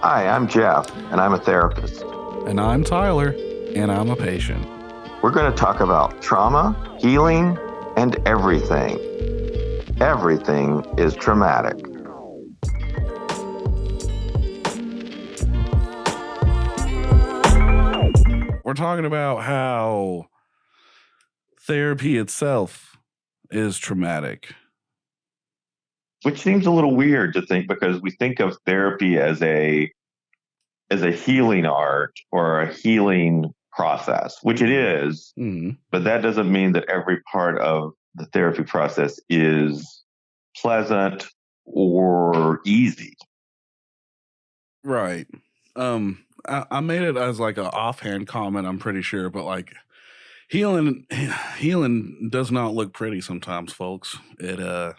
Hi, I'm Jeff, and I'm a therapist. And I'm Tyler, and I'm a patient. We're going to talk about trauma, healing, and everything. Everything is traumatic. We're talking about how therapy itself is traumatic. Which seems a little weird to think, because we think of therapy as a healing art or a healing process, which it is, but that doesn't mean that every part of the therapy process is pleasant or easy. Right. I made it as like an offhand comment, I'm pretty sure, but like healing does not look pretty sometimes, folks. It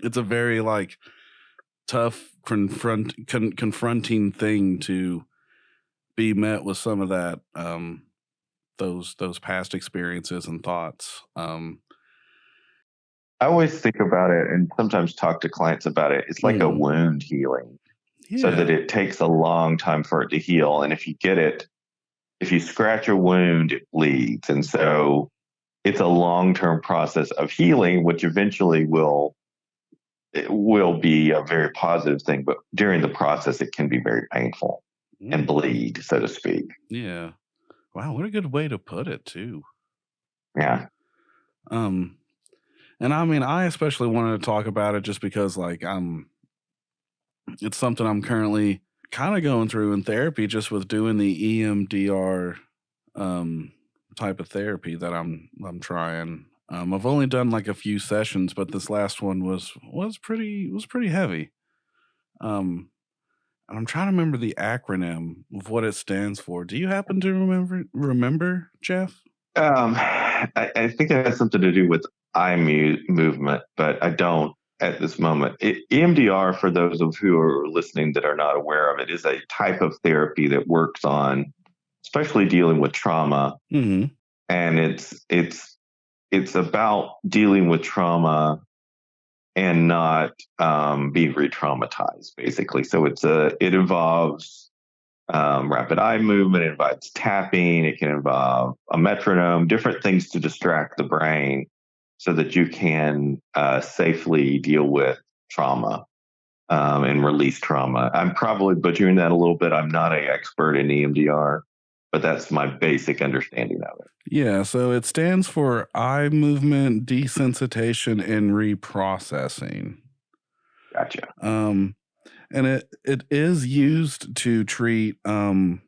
it's a very like tough confronting thing to be met with some of that those past experiences and thoughts. I always think about it and sometimes talk to clients about it. It's like a wound healing, so that it takes a long time for it to heal. And if you scratch a wound, it bleeds. And so it's a long-term process of healing, which eventually will be a very positive thing. But during the process, it can be very painful and bleed, so to speak. Yeah. Wow, what a good way to put it, too. Yeah. And I mean, I especially wanted to talk about it just because, like, it's something I'm currently kind of going through in therapy, just with doing the EMDR type of therapy that I'm trying. I've only done like a few sessions, but this last one was pretty heavy. And I'm trying to remember the acronym of what it stands for. Do you happen to remember, Jeff? I think it has something to do with eye movement, but I don't at this moment. EMDR, for those of who are listening that are not aware of it, is a type of therapy that works on, especially dealing with trauma, and it's about dealing with trauma and not being re-traumatized, basically. So it involves rapid eye movement, it involves tapping, it can involve a metronome, different things to distract the brain so that you can safely deal with trauma and release trauma. I'm probably butchering that a little bit. I'm not an expert in EMDR, but that's my basic understanding of it. Yeah, so it stands for eye movement desensitization and reprocessing. Gotcha. And it is used to treat PTSD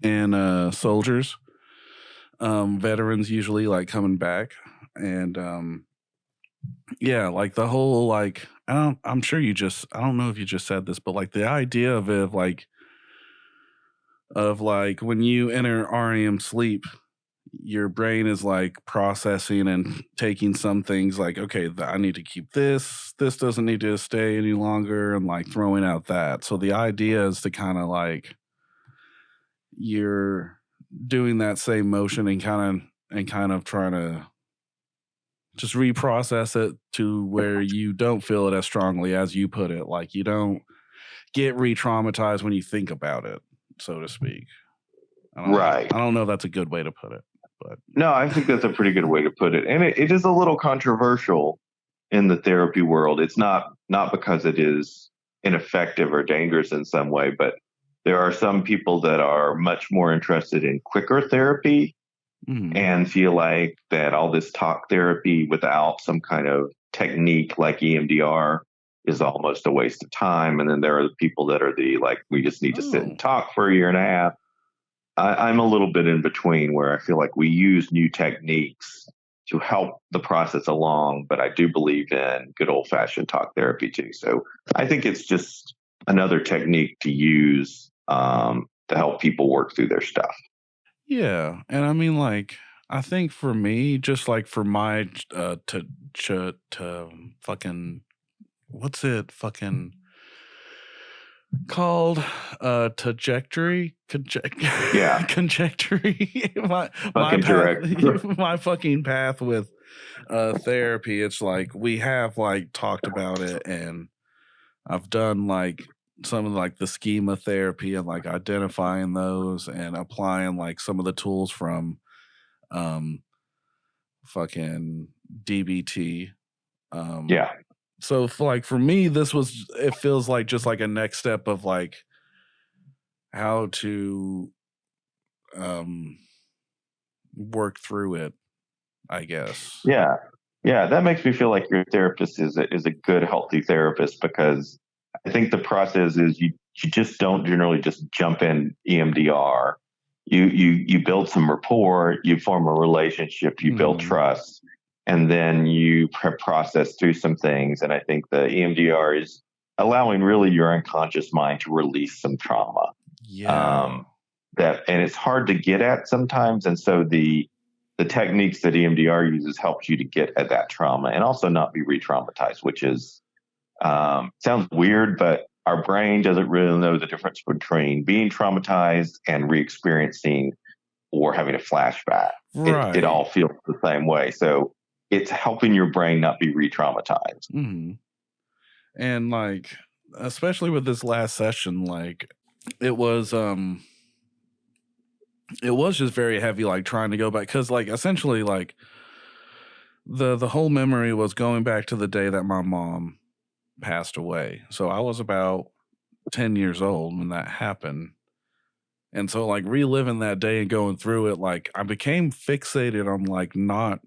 and soldiers, veterans usually, like coming back, and yeah, like the whole like I'm sure I don't know if you just said this, but like the idea of it, of like when you enter REM sleep, your brain is like processing and taking some things like, okay, I need to keep this doesn't need to stay any longer, and like throwing out that. So the idea is to kind of like you're doing that same motion and kind of trying to just reprocess it to where you don't feel it as strongly, as you put it. Like you don't get re-traumatized when you think about it, so to speak. I don't know if that's a good way to put it. But no, I think that's a pretty good way to put it. And it is a little controversial in the therapy world. It's not because it is ineffective or dangerous in some way, but there are some people that are much more interested in quicker therapy and feel like that all this talk therapy without some kind of technique like EMDR is almost a waste of time. And then there are the people that are we just need to sit and talk for a year and a half. I'm a little bit in between, where I feel like we use new techniques to help the process along, but I do believe in good old-fashioned talk therapy too. So I think it's just another technique to use to help people work through their stuff. Yeah, and I mean, like, I think for me, just like for my to fucking what's it fucking called trajectory Yeah. conjectory my Direct. my fucking path with therapy. It's like we have like talked about it, and I've done like some of like the schema therapy and like identifying those and applying like some of the tools from um fucking DBT. Um Yeah. so for me it feels like just like a next step of like how to um work through it, I guess. Yeah. Yeah. That makes me feel like your therapist is a good, healthy therapist, because I think the process is you just don't generally just jump in EMDR. You build some rapport, you form a relationship, you build Mhm. trust, and then you process through some things. And I think the EMDR is allowing really your unconscious mind to release some trauma. Yeah. Um, and it's hard to get at sometimes, and so the techniques that EMDR uses helps you to get at that trauma and also not be re-traumatized, which is sounds weird, but our brain doesn't really know the difference between being traumatized and re-experiencing or having a flashback. It Right. all feels the same way, so it's helping your brain not be re-traumatized. Mhm. And like especially with this last session, like it was um it was just very heavy, like trying to go back, because like essentially like the whole memory was going back to the day that my mom passed away. So I was about 10 years old when that happened. And so like reliving that day and going through it, like I became fixated on like not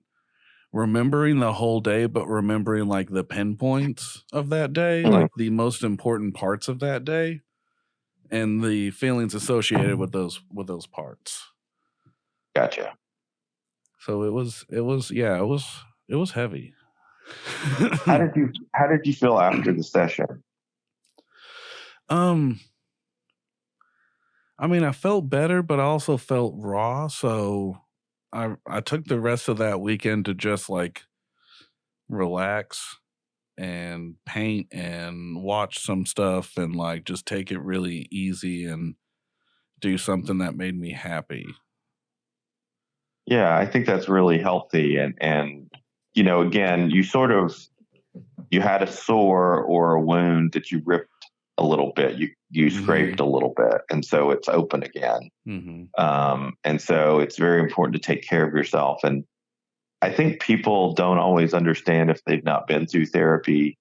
remembering the whole day, but remembering like the pinpoints of that day, Mm, like the most important parts of that day and the feelings associated with those parts. gotcha. So it was heavy. How did you feel after the session? um I mean, I felt better, but I also felt raw. So I took the rest of that weekend to just like relax and paint and watch some stuff and like just take it really easy and do something that made me happy. Yeah, I think that's really healthy, and again, you had a sore or a wound that you ripped a little bit, you scraped Mhm. a little bit, and so it's open again. Mhm. And so it's very important to take care of yourself. And I think people don't always understand, if they've not been through therapy,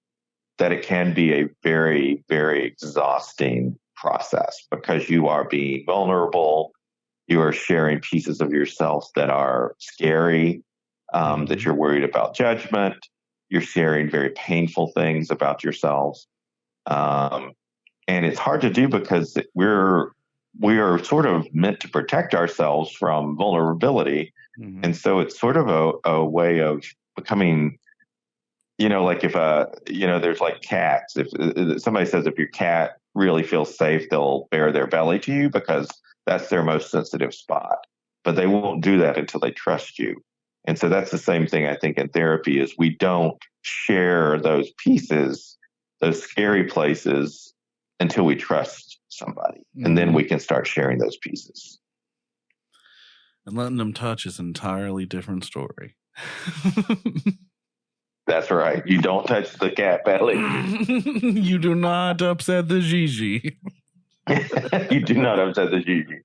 that it can be a very, very exhausting process, because you are being vulnerable. You are sharing pieces of yourself that are scary, that Mhm. you're worried about judgment. You're sharing very painful things about yourself. Um, and it's hard to do because we are sort of meant to protect ourselves from vulnerability, Mhm. and so it's sort of a way of becoming, like if there's like cats. If somebody says, if your cat really feels safe, they'll bare their belly to you, because that's their most sensitive spot, but they won't do that until they trust you. And so that's the same thing, I think, in therapy, is we don't share those pieces, those scary places, until we trust somebody, and then Mhm. we can start sharing those pieces. And letting them touch is an entirely different story. That's right. You don't touch the cat belly. You do not upset the Gigi. You do not upset the Gigi.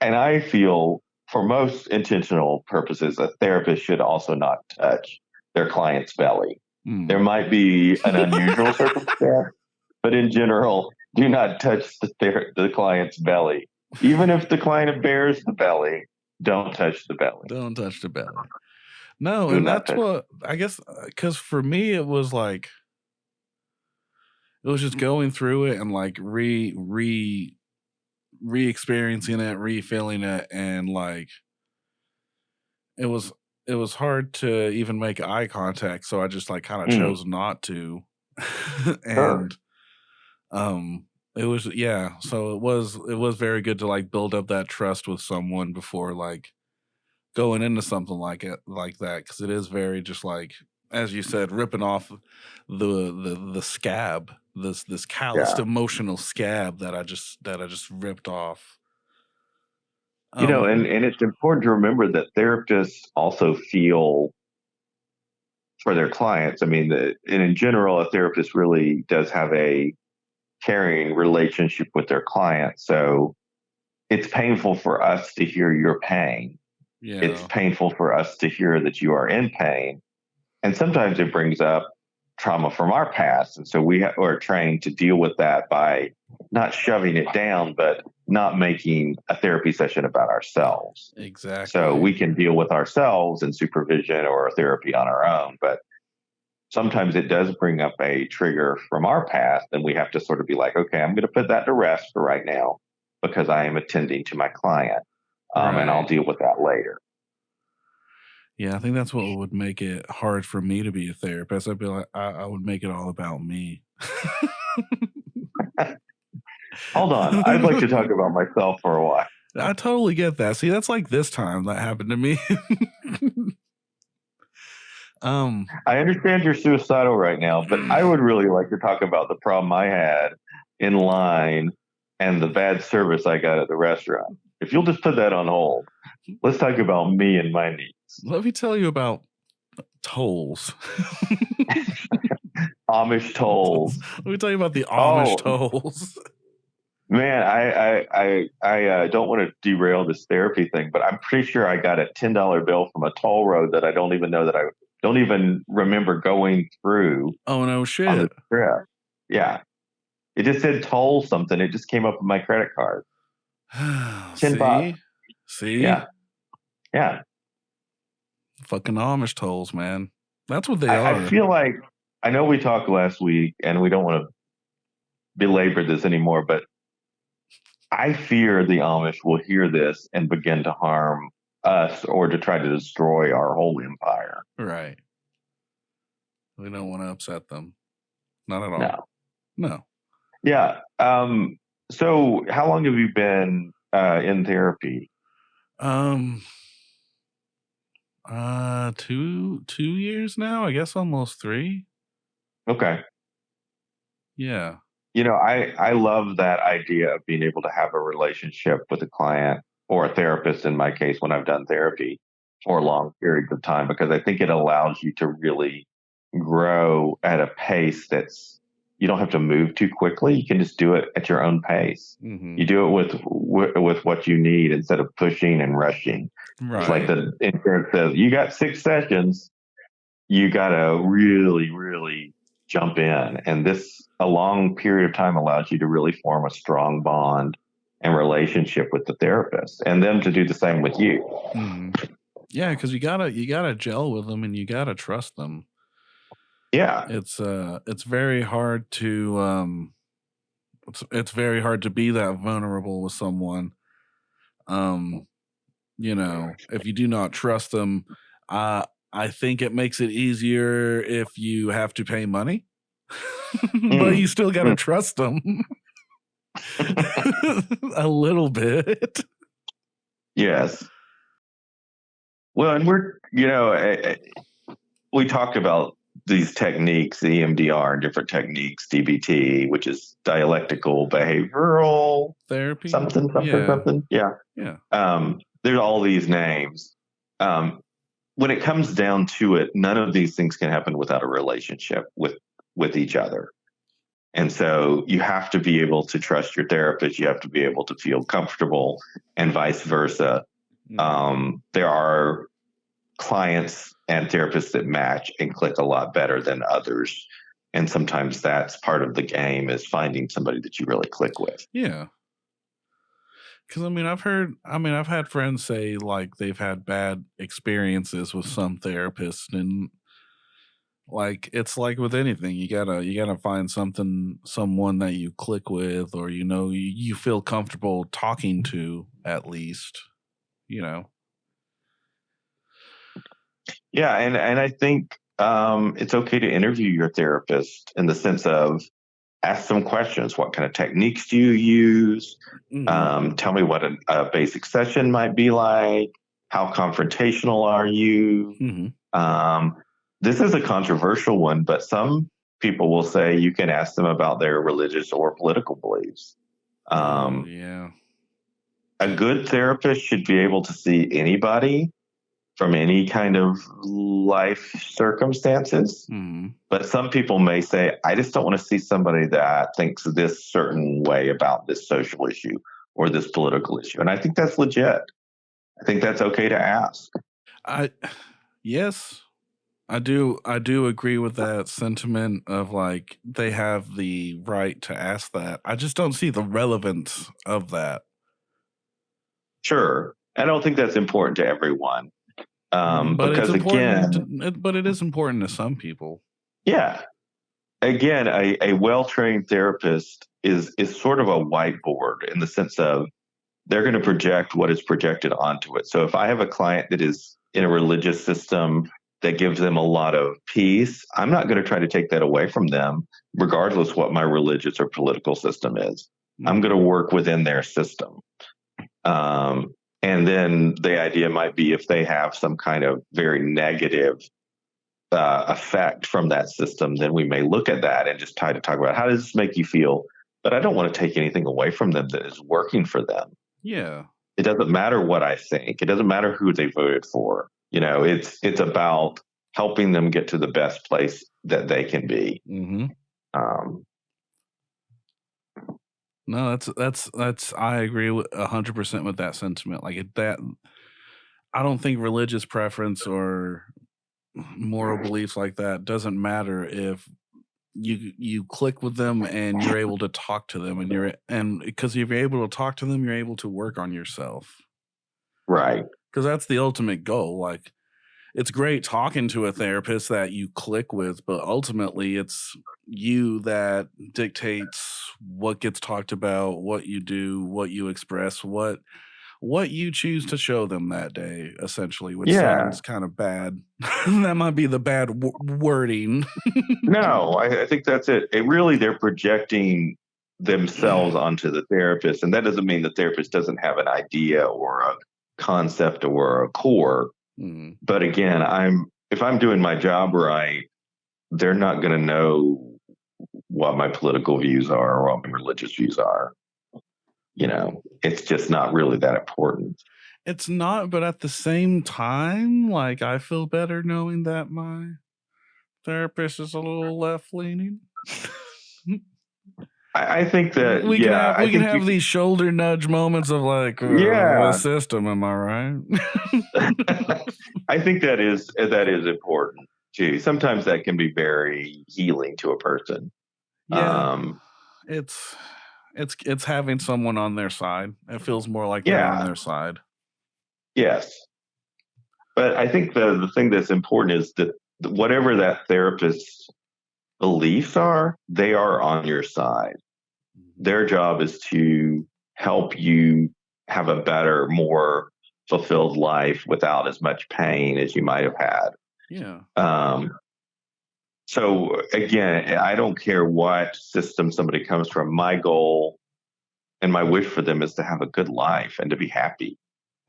And I feel, for most intentional purposes, a therapist should also not touch their client's belly. There Mm. might be an unusual circumstance, but in general, do not touch the client's belly. Even if the client bears the belly, don't touch the belly. Don't touch the belly. No, Do and not that's touch. what I guess, because for me it was like it was just going through it and like re-experiencing it, re-feeling it, and like it was it was hard to even make eye contact, so I just like kind of Mm, chose not to. sure. And it was, yeah, so it was very good to like build up that trust with someone before like going into something like it like that, because it is very just like, as you said, ripping off the scab, this calloused Yeah. emotional scab that I just ripped off. And it's important to remember that therapists also feel for their clients. I mean, and in general, a therapist really does have a caring relationship with their client. So it's painful for us to hear your pain. It's Yeah. painful for us to hear that you are in pain. And sometimes it brings up trauma from our past. And so we are trained to deal with that by not shoving it down, but not making a therapy session about ourselves. Exactly. So we can deal with ourselves in supervision or therapy on our own. But sometimes it does bring up a trigger from our past, and we have to sort of be like, okay, I'm going to put that to rest for right now because I am attending to my client, and I'll deal with that later. Yeah, I think that's what would make it hard for me to be a therapist. I'd be like, I would make it all about me. Hold on. I'd like to talk about myself for a while. I totally get that. See, that's like this time that happened to me. I understand you're suicidal right now, but I would really like to talk about the problem I had in line and the bad service I got at the restaurant. If you'll just put that on hold, let's talk about me and my needs. Let me tell you about tolls. Amish tolls. Let me tell you about the Amish tolls. Man, I don't want to derail this therapy thing, but I'm pretty sure I got a $10 bill from a toll road that I don't even know that I don't even remember going through. Oh no shit. On the trip. Yeah. It just said toll something. It just came up with my credit card. $10. See? Yeah. Yeah. Fucking Amish tolls, man. That's what they are. I feel like, I know we talked last week and we don't want to belabor this anymore, but I fear the Amish will hear this and begin to harm us or to try to destroy our whole empire. Right. We don't want to upset them. Not at all. No. Yeah. So how long have you been in therapy? 2 years now, I guess almost 3. Okay. Yeah. You know, I love that idea of being able to have a relationship with a client or a therapist, in my case, when I've done therapy for long periods of time, because I think it allows you to really grow at a pace you don't have to move too quickly. You can just do it at your own pace. Mm-hmm. You do it with what you need instead of pushing and rushing. Right. It's like the insurance says, you got 6 sessions. You got to really, really jump in. And a long period of time allows you to really form a strong bond and relationship with the therapist and them to do the same with you. Mm-hmm. Yeah, because you gotta gel with them and you gotta trust them. Yeah. It's very hard to it's very hard to be that vulnerable with someone. You know, if you do not trust them, I think it makes it easier if you have to pay money. But you still gotta trust them. A little bit. Yes. Well, and we talked about these techniques, the EMDR and different techniques, DBT, which is dialectical behavioral therapy, something. Yeah. There's all these names. When it comes down to it, none of these things can happen without a relationship with each other. And so you have to be able to trust your therapist. You have to be able to feel comfortable and vice versa. There are clients and therapists that match and click a lot better than others. And sometimes that's part of the game, is finding somebody that you really click with. Yeah. Because I've had friends say like they've had bad experiences with some therapists, and like it's like with anything, you gotta find someone that you click with, or you feel comfortable talking to, at least. Yeah, and I think it's okay to interview your therapist in the sense of ask some questions. What kind of techniques do you use? Tell me what a basic session might be like. How confrontational are you? This is a controversial one, but some people will say you can ask them about their religious or political beliefs. Yeah. A good therapist should be able to see anybody from any kind of life circumstances. Mm-hmm. But some people may say, I just don't want to see somebody that thinks this certain way about this social issue or this political issue. And I think that's legit. I think that's okay to ask. Yes, I do agree with that sentiment of like they have the right to ask that. I just don't see the relevance of that. Sure. I don't think that's important to everyone. But because it's important again, but it is important to some people. yeah, again, a well-trained therapist is sort of a whiteboard in the sense of they're going to project what is projected onto it. So if I have a client that is in a religious system that gives them a lot of peace, I'm not going to try to take that away from them, regardless what my religious or political system is. I'm going to work within their system. And then the idea might be if they have some kind of very negative effect from that system, then we may look at that and just try to talk about how does this make you feel? But I don't want to take anything away from them that is working for them. Yeah. It doesn't matter what I think. It doesn't matter who they voted for. It's about helping them get to the best place that they can be. Mm-hmm. No, that's I agree with 100% with that sentiment. Like that, I don't think religious preference or moral beliefs like that doesn't matter if you click with them and you're able to talk to them and because if you're able to talk to them, you're able to work on yourself. Right. Because that's the ultimate goal. Like it's great talking to a therapist that you click with, but ultimately it's you that dictates what gets talked about, what you do, what you express, what you choose to show them that day, essentially, which sounds kind of bad. That might be the bad wording. No, I think that's it. They're projecting themselves onto the therapist. And that doesn't mean the therapist doesn't have an idea or a concept or a core. Mm. But again, if I'm doing my job right, they're not going to know what my political views are or what my religious views are. It's just not really that important. It's not, but at the same time, like I feel better knowing that my therapist is a little left leaning. I think that we can have these shoulder nudge moments of like the system. Am I right? I think that is important too. Sometimes that can be very healing to a person. Yeah, it's having someone on their side. It feels more like they're on their side. Yes, but I think the thing that's important is that whatever that therapist's beliefs are, they are on your side. Their job is to help you have a better, more fulfilled life without as much pain as you might have had. Yeah. So again, I don't care what system somebody comes from. My goal and my wish for them is to have a good life and to be happy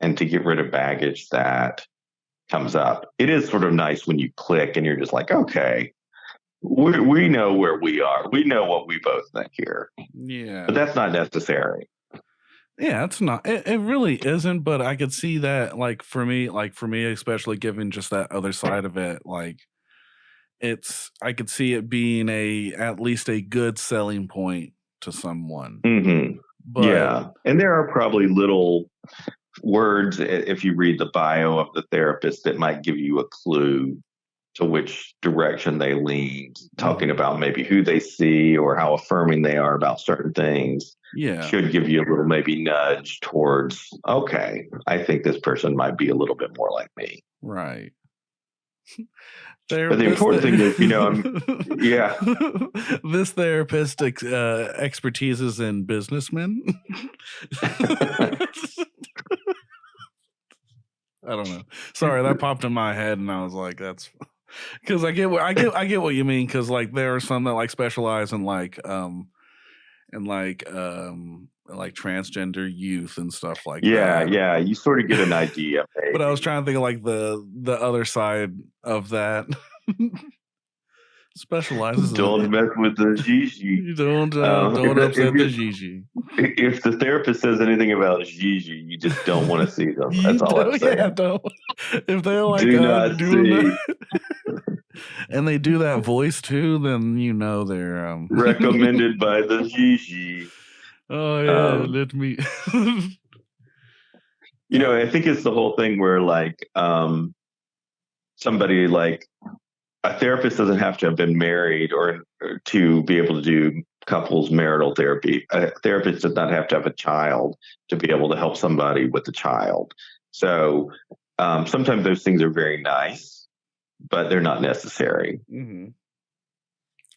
and to get rid of baggage that comes up. It is sort of nice when you click and you're just like, okay, we know where we are. We know what we both think here. Yeah. But that's not necessary. Yeah, it's not. It really isn't, but I could see that like for me, especially given just that other side of it, like I could see it being at least a good selling point to someone. Mm-hmm. But, yeah. And there are probably little words, if you read the bio of the therapist, that might give you a clue to which direction they lean, talking about maybe who they see or how affirming they are about certain things. Yeah. Should give you a little maybe nudge towards, okay, I think this person might be a little bit more like me. Right. But the important thing is, this therapist expertise is in businessmen. I don't know. Sorry, that popped in my head, and I was like, "That's," because I get what you mean. Because like there are some that like specialize in like transgender youth and stuff like that. Yeah, you sort of get an idea. Maybe. But I was trying to think of like the other side of that. specializes Don't in mess with the Gigi. don't upset the Gigi. If the therapist says anything about Gigi, you just don't want to see them. You That's all I'm don't, saying. yeah, don't. If they're like, Do not see. And they do that voice too, then you know they're Recommended by the Gigi. Oh yeah, let me. You know, I think it's the whole thing where like somebody like a therapist doesn't have to have been married or to be able to do couples marital therapy. A therapist does not have to have a child to be able to help somebody with a child. So sometimes those things are very nice, but they're not necessary. Mm-hmm.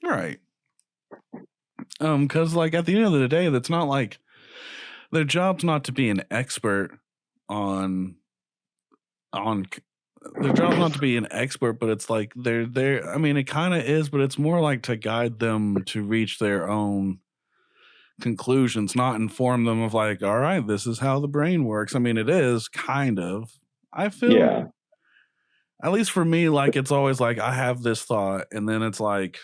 Right. Because like at the end of the day, that's not like their job's not to be an expert on their job's not to be an expert, but it's like they're I mean, it kind of is, but it's more like to guide them to reach their own conclusions, not inform them of like, all right, this is how the brain works. I mean, it is kind of, I feel, at least for me, like it's always like I have this thought, and then it's like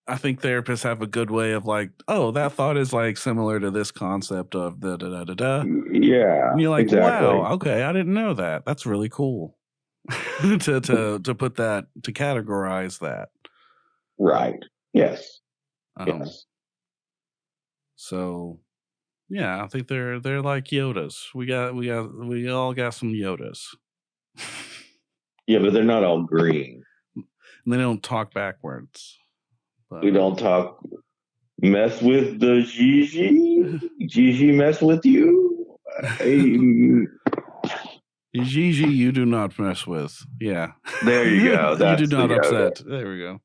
I think therapists have a good way of like, oh, that thought is like similar to this concept of da da da da da. Yeah, and you're like, exactly. wow, okay, I didn't know that. That's really cool. to put that, to categorize that. Right. Yes. Yes. So yeah, I think they're like Yodas. We all got some Yodas. Yeah, but they're not all green. And they don't talk backwards. But, we don't talk mess with the Gigi. Gigi mess with you. Gigi, you do not mess with. Yeah. There you go. You do not upset. There we go.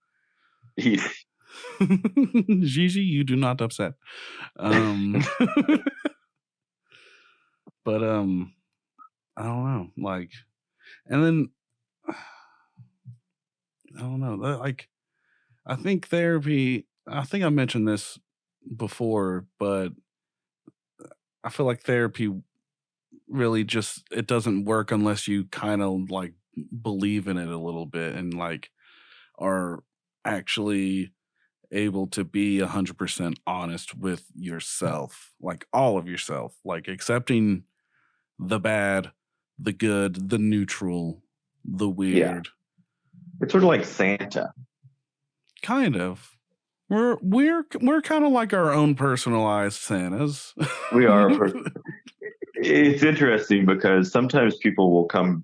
Gigi, you do not upset. But I don't know. Like, and then I don't know. Like, I think therapy. I think I mentioned this before, but I feel like therapy really just it doesn't work unless you kind of like believe in it a little bit and like are actually able to be 100% honest with yourself, like all of yourself, like accepting the bad, the good, the neutral, the weird. It's sort of like Santa. Kind of. We're kind of like our own personalized Santas. We are. It's interesting because sometimes people will come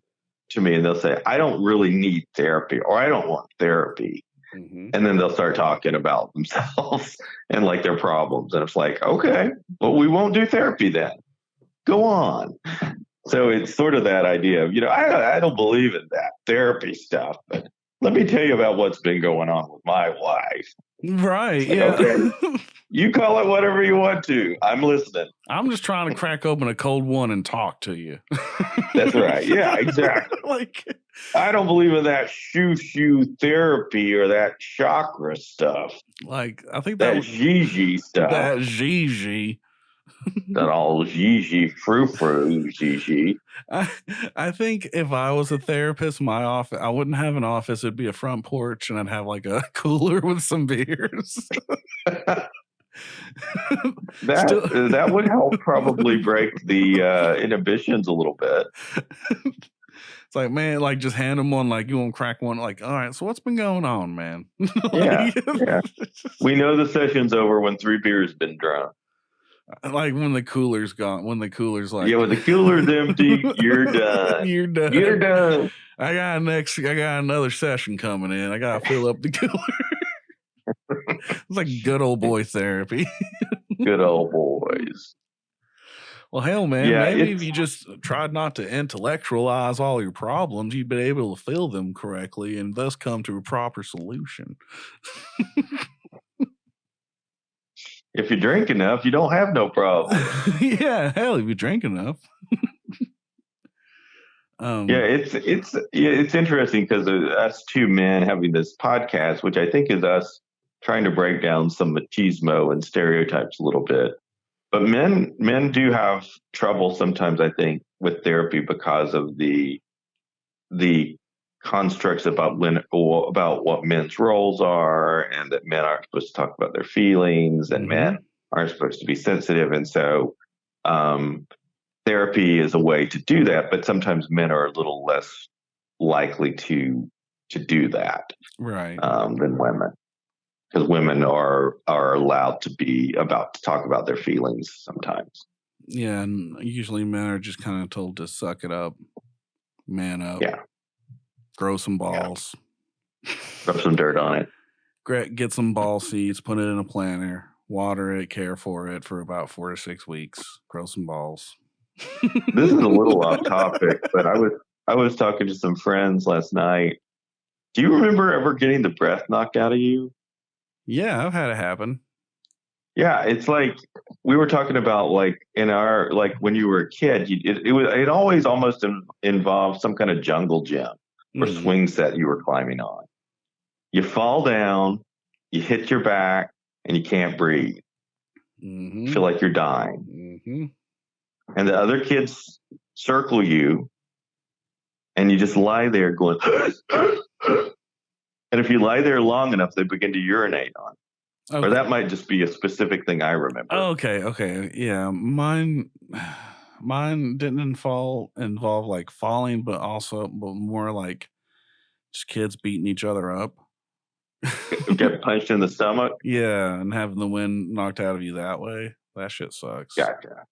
to me and they'll say, I don't really need therapy, or I don't want therapy. Mm-hmm. And then they'll start talking about themselves and like their problems. And it's like, okay, well, we won't do therapy then. Go on. So it's sort of that idea of, I don't believe in that therapy stuff, but let me tell you about what's been going on with my wife. Right. Like, yeah. Okay. You call it whatever you want to. I'm listening. I'm just trying to crack open a cold one and talk to you. That's right. Yeah, exactly. Like, I don't believe in that shoo therapy or that chakra stuff. Like, I think that Gigi stuff. That Gigi. That all Gigi frou Gigi. I think if I was a therapist, my office, I wouldn't have an office. It'd be a front porch, and I'd have like a cooler with some beers. That would help probably break the inhibitions a little bit. It's like, man, like just hand them one, like you want to crack one, like, all right, so what's been going on, man? Yeah. We know the session's over when 3 beers been drunk. Like when the cooler's gone, when the cooler's like, yeah, when the cooler's empty, you're done. You're done. You're done. I got another session coming in. I gotta fill up the cooler. It's like good old boy therapy. Good old boys. Well, hell, man, maybe if you just tried not to intellectualize all your problems, you'd be able to fill them correctly and thus come to a proper solution. If you drink enough, you don't have no problem. Yeah, hell, if you drink enough. It's interesting because us two men having this podcast, which I think is us trying to break down some machismo and stereotypes a little bit. But men do have trouble sometimes, I think, with therapy because of the constructs about what men's roles are, and that men aren't supposed to talk about their feelings, and men aren't supposed to be sensitive. And so, therapy is a way to do that, but sometimes men are a little less likely to do that, right, than women, because women are allowed to talk about their feelings sometimes. Yeah, and usually men are just kind of told to suck it up, man up, grow some balls, rub some dirt on it, get some ball seeds, put it in a planter, water it, care for it for about 4 to 6 weeks, grow some balls. This is a little off topic, but I was talking to some friends last night. Do you remember ever getting the breath knocked out of you? Yeah, I've had it happen. Yeah, it's like we were talking about, like in our, like when you were a kid, it always almost involved some kind of jungle gym or swing set you were climbing on. You fall down, you hit your back, and you can't breathe. You feel like you're dying. And the other kids circle you, and you just lie there going, and if you lie there long enough, they begin to urinate on. Okay. Or that might just be a specific thing I remember. Okay. Yeah. Mine didn't involve like falling, but more like just kids beating each other up. Get punched in the stomach? Yeah, and having the wind knocked out of you that way. That shit sucks. Gotcha.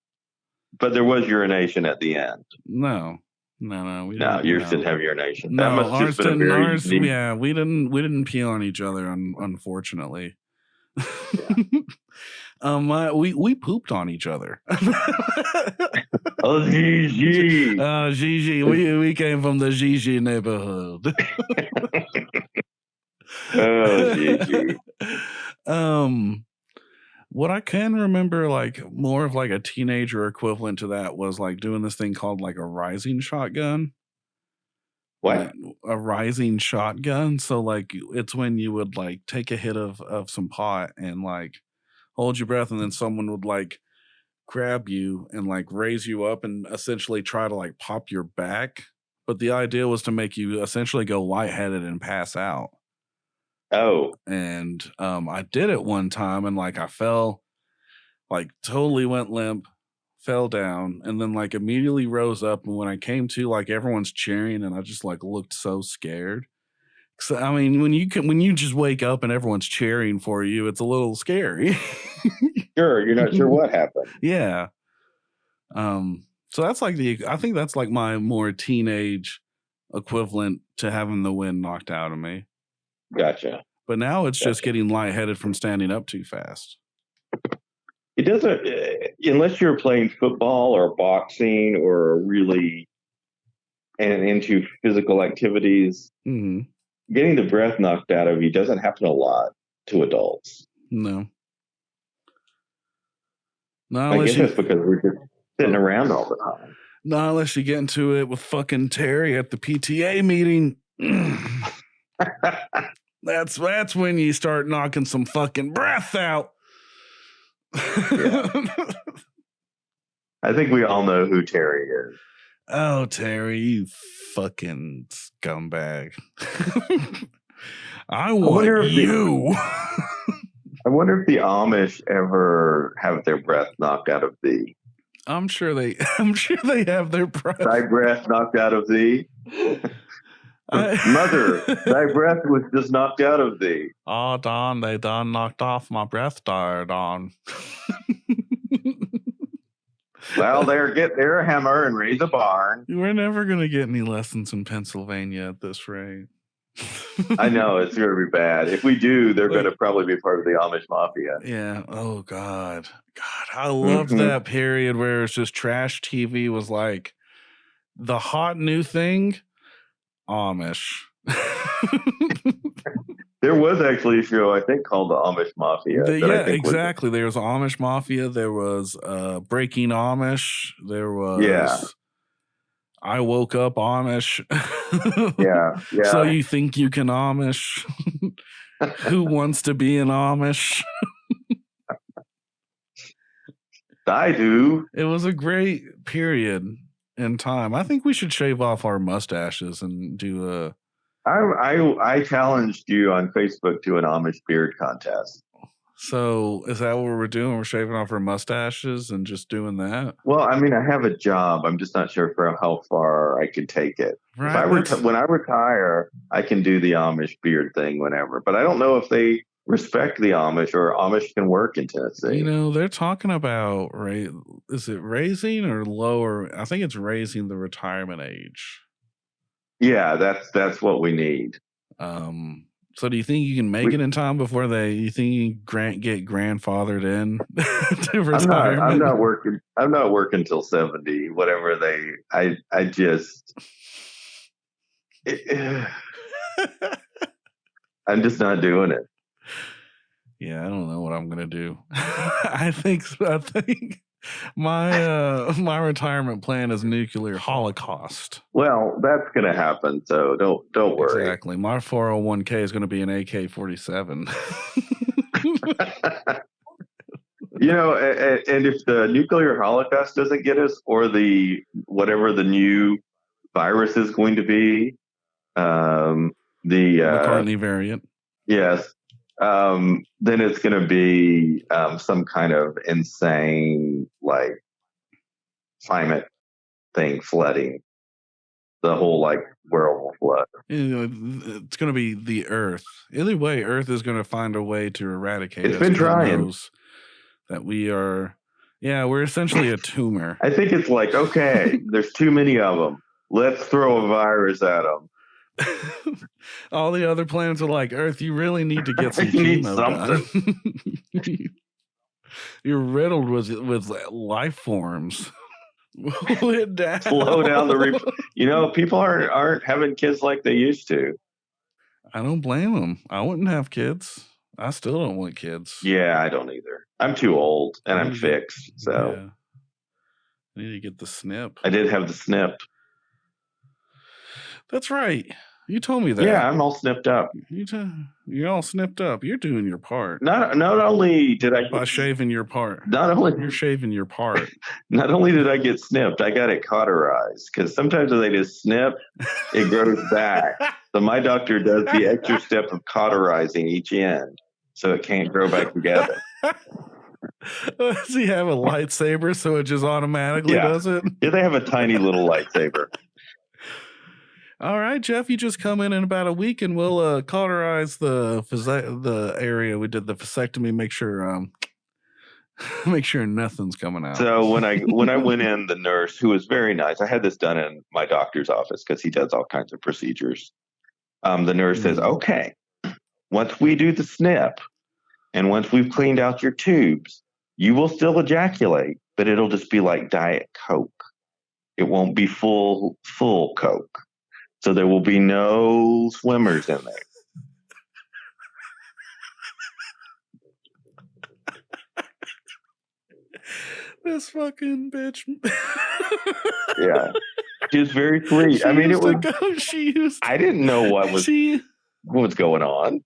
But there was urination at the end. No. Yours didn't have urination. No, that must have just been a very unique... Yeah, we didn't pee on each other, unfortunately. Yeah. We pooped on each other. Oh, Gigi. Gigi. We came from the Gigi neighborhood. Oh, Gigi. What I can remember, like more of like a teenager equivalent to that, was like doing this thing called like a rising shotgun. What? Like, a rising shotgun. So like it's when you would like take a hit of some pot and like hold your breath, and then someone would like grab you and like raise you up and essentially try to like pop your back. But the idea was to make you essentially go lightheaded and pass out. Oh. And I did it one time, and like I fell, like totally went limp, fell down, and then like immediately rose up. And when I came to, like everyone's cheering, and I just like looked so scared. So I mean, when you just wake up and everyone's cheering for you, it's a little scary. Sure, you're not sure what happened. Yeah. So that's like I think that's like my more teenage equivalent to having the wind knocked out of me. Gotcha. But now it's just getting lightheaded from standing up too fast. It doesn't, unless you're playing football or boxing or really into physical activities. Getting the breath knocked out of you doesn't happen a lot to adults. No. I guess that's because we're just sitting around all the time. Not unless you get into it with fucking Terry at the PTA meeting. That's when you start knocking some fucking breath out. Yeah. I think we all know who Terry is. Oh, Terry, you fucking scumbag. I want you. I wonder if the Amish ever have their breath knocked out of thee. I'm sure they have their breath. Thy breath knocked out of thee. Mother, thy breath was just knocked out of thee. Oh, Don, they done knocked off my breath there, Don. Well, get their hammer and raise a barn. We're never going to get any lessons in Pennsylvania at this rate. I know, it's going to be bad. If we do, they're going to probably be part of the Amish Mafia. Yeah. Oh, God. I loved that period where it's just trash TV was like the hot new thing. Amish. There was actually a show, I think, called the Amish Mafia. Yeah, exactly. There was Amish Mafia. There was Breaking Amish. There was I Woke Up Amish. Yeah. So you think you can Amish? Who wants to be an Amish? I do. It was a great period in time. I think we should shave off our mustaches and do I challenged you on Facebook to an Amish beard contest. So is that what we're doing? We're shaving off our mustaches and just doing that? Well, I mean, I have a job. I'm just not sure for how far I can take it. Right. When I retire, I can do the Amish beard thing whenever. But I don't know if they respect the Amish or Amish can work in Tennessee. You know, they're talking about, right? Is it raising or lower? I think it's raising the retirement age. Yeah, that's what we need. So do you think you can make it in time before you think you can get grandfathered in to retirement? I'm not working till 70, whatever I just I'm just not doing it. Yeah, I don't know what I'm gonna do. I think my retirement plan is nuclear holocaust. Well, that's gonna happen, so don't worry. Exactly. My 401k is gonna be an AK-47. You know, and if the nuclear holocaust doesn't get us, or whatever the new virus is going to be, the McCartney variant. Yes. Then it's going to be some kind of insane, like, climate thing, flooding. The whole, like, world will flood. You know, it's going to be the Earth. Either way, Earth is going to find a way to eradicate us. It's been trying. It knows that we're essentially a tumor. I think it's like, okay, there's too many of them. Let's throw a virus at them. All the other planets are like, Earth, you really need to get some chemo done. You're riddled with life forms. Slow down. Slow down the people aren't having kids like they used to. I don't blame them. I wouldn't have kids. I still don't want kids. Yeah, I don't either. I'm too old and I'm fixed. So yeah. I need to get the snip. I did have the snip. That's right. You told me that. Yeah, I'm all snipped up. You're all snipped up. You're doing your part. Not only did I by shaving your part. You're shaving your part. Not only did I get snipped, I got it cauterized, because sometimes when they just snip, it grows back. So my doctor does the extra step of cauterizing each end, so it can't grow back together. Does he have a lightsaber so it just automatically does it? Yeah, they have a tiny little lightsaber. All right, Jeff, you just come in about a week and we'll cauterize the area we did the vasectomy. Make sure nothing's coming out. So when I went in, the nurse, who was very nice, I had this done in my doctor's office because he does all kinds of procedures. The nurse says, okay, once we do the snip and once we've cleaned out your tubes, you will still ejaculate, but it'll just be like Diet Coke. It won't be full Coke. So there will be no swimmers in there. This fucking bitch. Yeah. She was very sweet. I mean, I didn't know what was going on.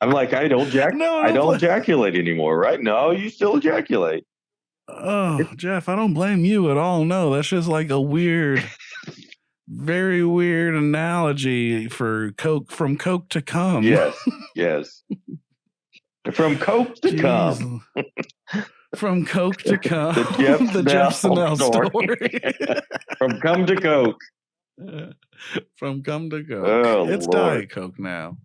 I'm like, I don't ejaculate anymore, right? No, you still ejaculate. Oh, Jeff, I don't blame you at all. No, that's just like a very weird analogy for Coke, from Coke to cum. Yes. From Coke to cum. From Coke to cum. The Jeff Snell story. From cum to Coke. From cum to Coke. Oh, it's Lord. Diet Coke now.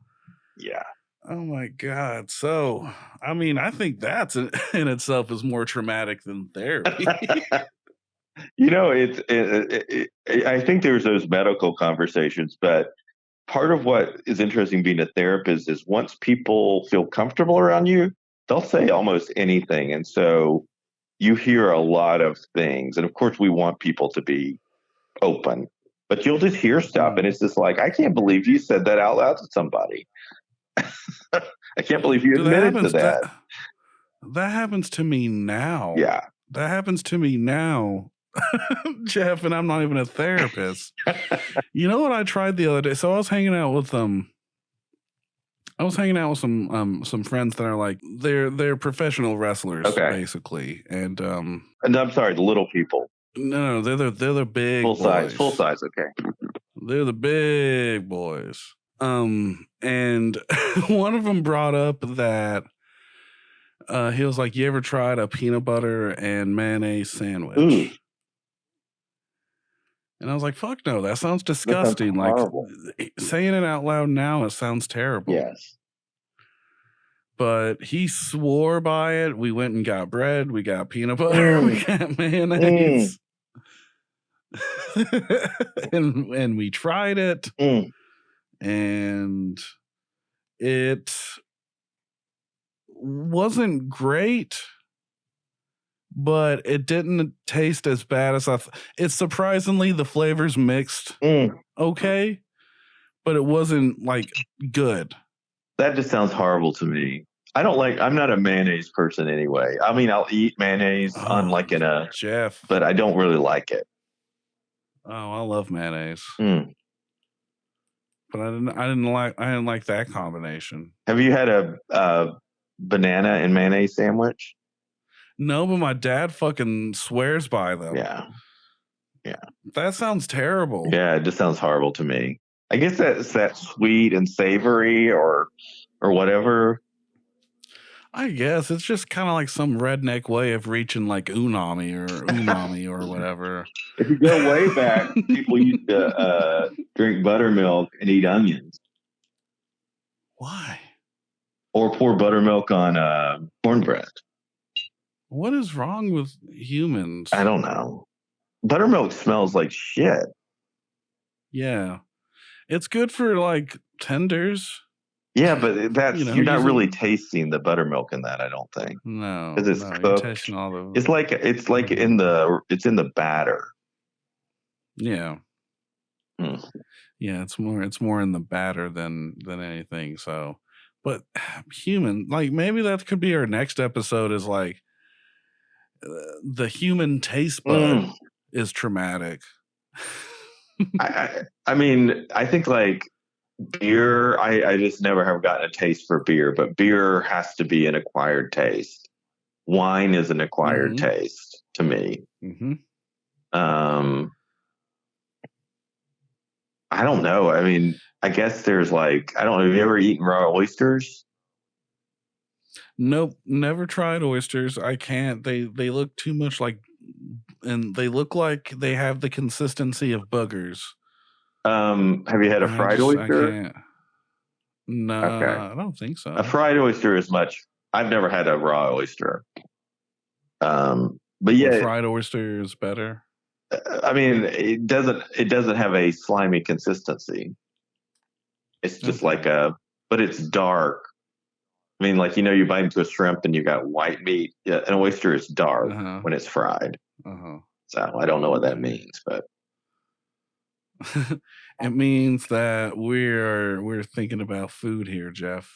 Yeah. Oh my God. So, I mean, I think that's in itself is more traumatic than therapy. You know, I think there's those medical conversations, but part of what is interesting being a therapist is once people feel comfortable around you, they'll say almost anything. And so you hear a lot of things. And of course, we want people to be open, but you'll just hear stuff. And it's just like, I can't believe you said that out loud to somebody. I can't believe you admitted to that. That happens to me now. Yeah. That happens to me now. Jeff, and I'm not even a therapist. You know what I tried the other day? So I was hanging out with some friends that are like they're professional wrestlers, basically. And I'm sorry, the little people. No, they're the big full size, okay. They're the big boys. And one of them brought up that he was like, "You ever tried a peanut butter and mayonnaise sandwich?" Ooh. And I was like, "Fuck no, that sounds disgusting." That sounds horrible. Like saying it out loud now, it sounds terrible. Yes. But he swore by it. We went and got bread. We got peanut butter. We got mayonnaise. and we tried it. And it wasn't great, but it didn't taste as bad as I thought. It's surprisingly, the flavors mixed okay, but it wasn't like good. That just sounds horrible to me. I'm not a mayonnaise person anyway. I mean, I'll eat mayonnaise on like in a Jeff, but I don't really like it. Oh, I love mayonnaise. But I didn't like that combination. Have you had a banana and mayonnaise sandwich? No, but my dad fucking swears by them. Yeah. That sounds terrible. Yeah, it just sounds horrible to me. I guess that's that sweet and savory or whatever. I guess it's just kind of like some redneck way of reaching like umami or whatever. If you go way back, people used to drink buttermilk and eat onions. Why? Or pour buttermilk on cornbread. What is wrong with humans? I don't know. Buttermilk smells like shit. Yeah. It's good for like tenders. Yeah, but that's you're not really tasting the buttermilk in that, I don't think. No. Because it's cooked. You're tasting all the... It's like in the batter. Yeah. Yeah, it's more in the batter than anything. So, but human, like maybe that could be our next episode is like the human taste bud is traumatic. I mean, I think like beer, I just never have gotten a taste for beer, but beer has to be an acquired taste. Wine is an acquired taste to me. I don't know. I mean, I guess there's like, I don't know. Have you ever eaten raw oysters? Nope, never tried oysters. I can't. They look too much like, and they look like they have the consistency of boogers. Have you had a fried oyster? I can't. No, okay. I don't think so. A fried oyster is much. I've never had a raw oyster. But yeah, fried oyster is better. I mean, it doesn't have a slimy consistency. It's just like but it's dark. I mean, like, you bite into a shrimp and you got white meat. Yeah, an oyster is dark when it's fried. So I don't know what that means, but it means that we're thinking about food here, Jeff.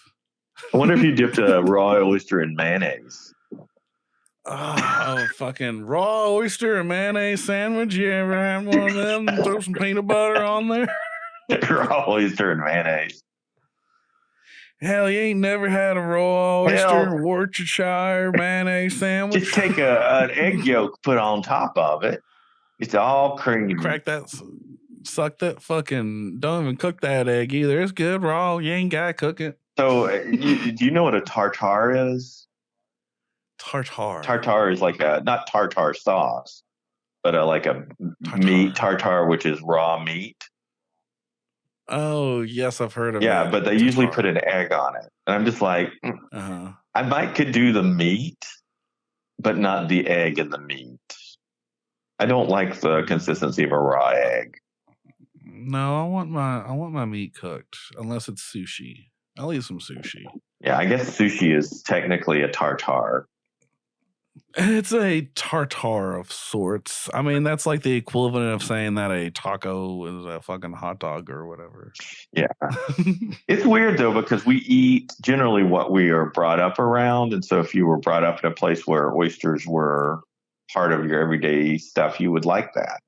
I wonder if you dipped a raw oyster in mayonnaise. Oh, fucking raw oyster and mayonnaise sandwich. You ever had one of them? Throw some peanut butter on there. Raw oyster and mayonnaise. Hell, you ain't never had a raw oyster, Worcestershire mayonnaise sandwich? Just take an egg yolk, put on top of it. It's all creamy. Crack that, suck that fucking, don't even cook that egg either. It's good raw. You ain't got to cook it. So, do you know what a tartare is? Tartare. Tartare is like not tartare sauce, but like a meat tartare, which is raw meat. Oh, yes, I've heard of it. Yeah, but they usually put an egg on it. And I'm just like, I could do the meat, but not the egg in the meat. I don't like the consistency of a raw egg. No, I want my meat cooked, unless it's sushi. I'll eat some sushi. Yeah, I guess sushi is technically a tartare. It's a tartare of sorts. I mean, that's like the equivalent of saying that a taco is a fucking hot dog or whatever. Yeah. It's weird, though, because we eat generally what we are brought up around. And so if you were brought up in a place where oysters were part of your everyday stuff, you would like that.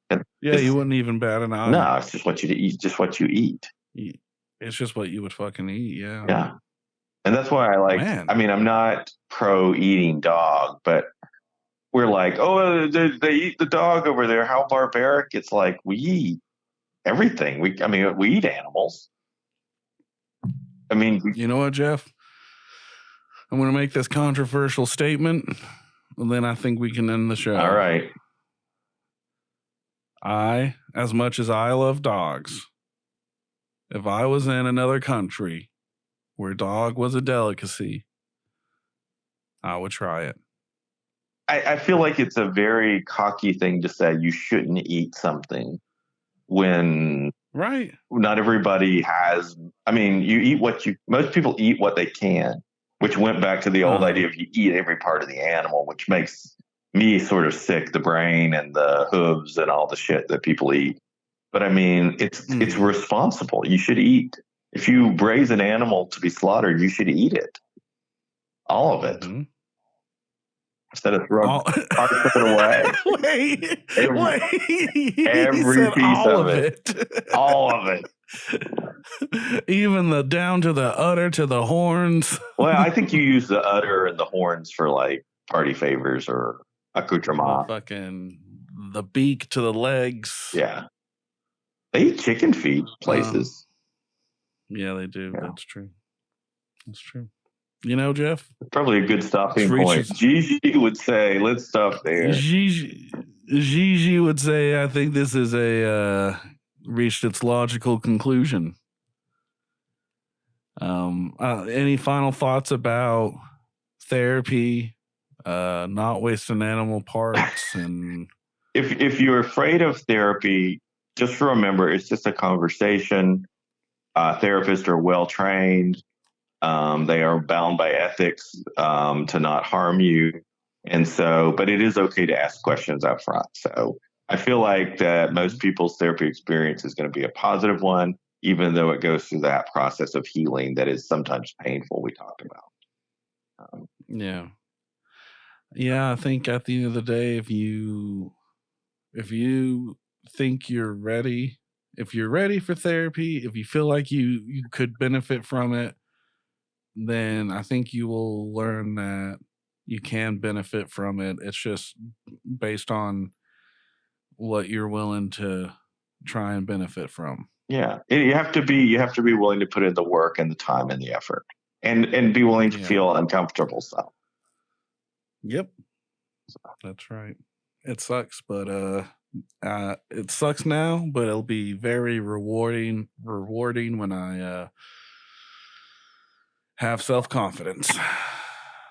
And you wouldn't even bat an eye. No, it's just what you eat. Just what you eat. It's just what you would fucking eat, yeah. Yeah. And that's why I like, I mean, I'm not pro eating dog, but we're like, oh, they eat the dog over there. How barbaric. It's like, we eat everything. We eat animals. I mean, You know what, Jeff? I'm going to make this controversial statement, and then I think we can end the show. All right. As much as I love dogs, if I was in another country where dog was a delicacy, I would try it. I feel like it's a very cocky thing to say you shouldn't eat something when right. Not everybody has. I mean, most people eat what they can, which went back to the old idea of you eat every part of the animal, which makes me sort of sick, the brain and the hooves and all the shit that people eat. But I mean, it's responsible. You should eat. If you raise an animal to be slaughtered, you should eat it. All of it. Mm-hmm. Instead of throwing it away. Wait. Every piece all of it. All of it. Even the down to the udder to the horns. Well, I think you use the udder and the horns for like party favors or accoutrement. Fucking the beak to the legs. Yeah. They eat chicken feet places. Yeah, they do. Yeah. That's true. That's true. You know, Jeff? Probably a good stopping point. Gigi would say, let's stop there. Gigi would say, I think this is reached its logical conclusion. Any final thoughts about therapy, not wasting animal parts? And if you're afraid of therapy, just remember it's just a conversation. Therapists are well trained. They are bound by ethics to not harm you. And so, but it is okay to ask questions up front. So I feel like that most people's therapy experience is going to be a positive one, even though it goes through that process of healing that is sometimes painful we talked about. Yeah, I think at the end of the day, if you think you're ready, if you're ready for therapy, if you feel like you could benefit from it, then I think you will learn that you can benefit from it. It's just based on what you're willing to try and benefit from. Yeah, you have to be willing to put in the work and the time and the effort, and be willing to feel uncomfortable. So, yep, that's right. It sucks, but it sucks now, but it'll be very rewarding when I have self-confidence.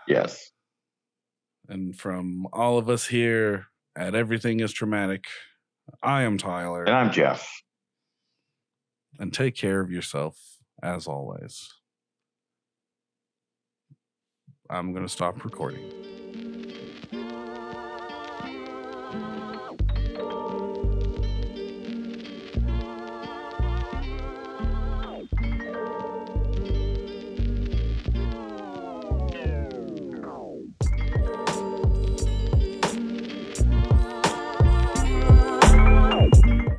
Yes. And from all of us here at Everything is Traumatic, I am Tyler. And I'm Jeff. And take care of yourself, as always. I'm going to stop recording.